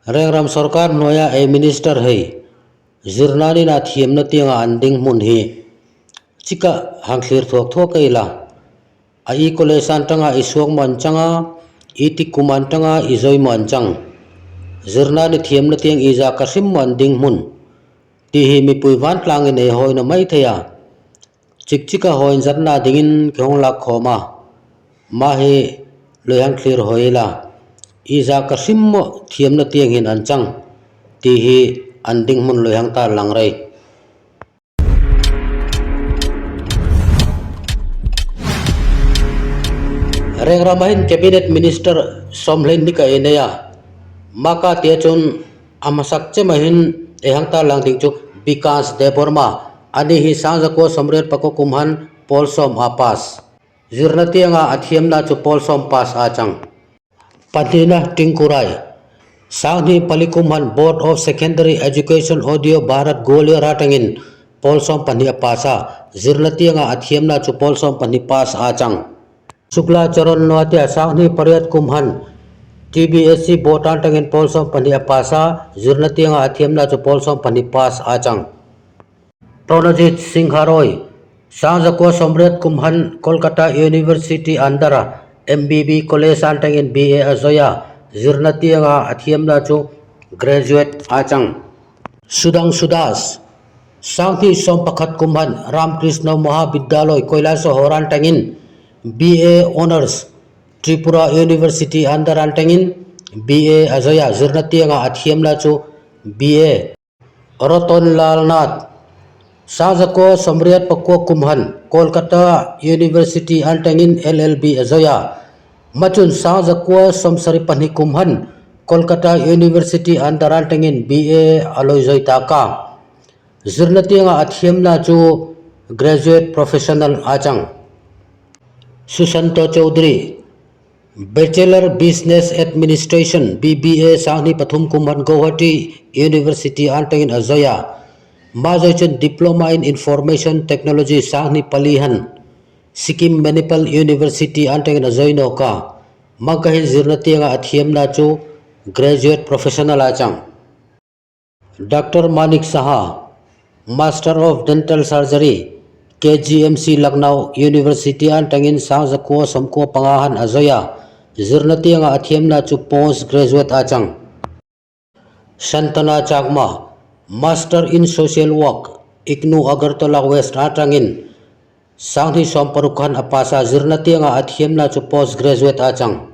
Rengram Sarkar Noya a minister hei Zirnani na thiam na tianga anding mun hi chika hangthlir thok thok kaila a I kolesan tanga iswak man changa iti kuman tanga izoi man chang Zirnani thiam na tiang iza kasim man ding mun ti hi mi puiwan tlang in e hoi na mai thaya chika hoi zarna dingin khong lak khoma ma he loyang clear hoila iza kasim thiam na tiang hin anchang ti hi anding mun loyang ta langrai Rengramahin cabinet minister somhlain nika eneya maka tiachun amasak chemahin ehang ta lang dingchu Vikas Deborma ani hi sangzako samret pako kumhan polsom apas zirna tianga athiam na chu polsom pas achang Padina Tingkurai Sangni Palikumhan Board of Secondary Education Audio Bharat Golia Ratangin Polsom Pani Pasa Zirnatianga Athiamna Chu Polsom Pani Pas Achang Sukla Charon Noatia Sangni Pariat Kumhan TBSC Board Antangin Polsom Pani Pasa Zirnatianga Athiamna Chu Polsom Pani Pas Achang Pranajit Singharoy Sangzako Somret Kumhan Kolkata University Andara MBB College Antangin BA Azoya Zirnatianga Athiamna Chu graduate Achang Sudang Sudas Sanghi Sompakhat Kumhan Ramkrishna Mahavidyaloy Koilasa Horantangin BA Honors Tripura University Andar Antangin BA Azoya Zirnatianga Athiamna Chu BA Roton Lalnath Sangzako Somriat Pakwa Kumhan Kolkata University Antangin LLB Azoya Machun Sangzako Somsari Pani Kumhan Kolkata University Andarantangin BA Aloizoy Taka Zirnatianga Athiamna Chu graduate professional Achang Susanto Chaudhary Bachelor Business Administration BBA Sangni Pathum Kumhan Guwahati University Antangin Azoya Mazoichan Diploma in Information Technology Sangni Palihan Sikkim Manipal University Antangin Azoino Ka Magahin Zirnatianga Athiamna Chu graduate professional Achang Dr. Manik Saha Master of Dental Surgery KGMC Lucknow University Antangin Sangzako Samko Pangahan Azoya Zirnatianga Athiamna Chu postgraduate Achang Shantana Chagma Master in Social Work IGNU Agartala West Antangin Sanghi Somparukan Apasa Zirnatianga Athiamna Chu postgraduate Achang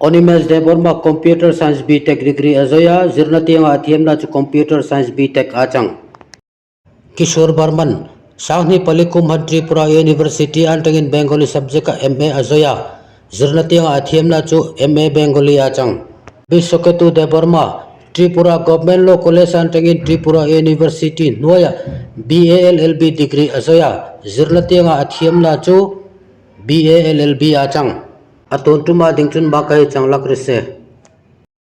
Onimes Deborma Computer Science BTech degree Azoya Zirnatianga Athiamna Chu Computer Science BTech Achang Kishore Barman Sanghi Palikumhan Tripura University Antangin Bengali subject MA Azoya Zirnatianga Athiamna Chu MA Bengali Achang Bishoketu Deborma Tripura Government Law College Antangin Tripura University Noya BALLB degree Azoya Zirnatianga Athiamna Chu BALLB Achang Atontuma Dingchun Bakai Changlak Rise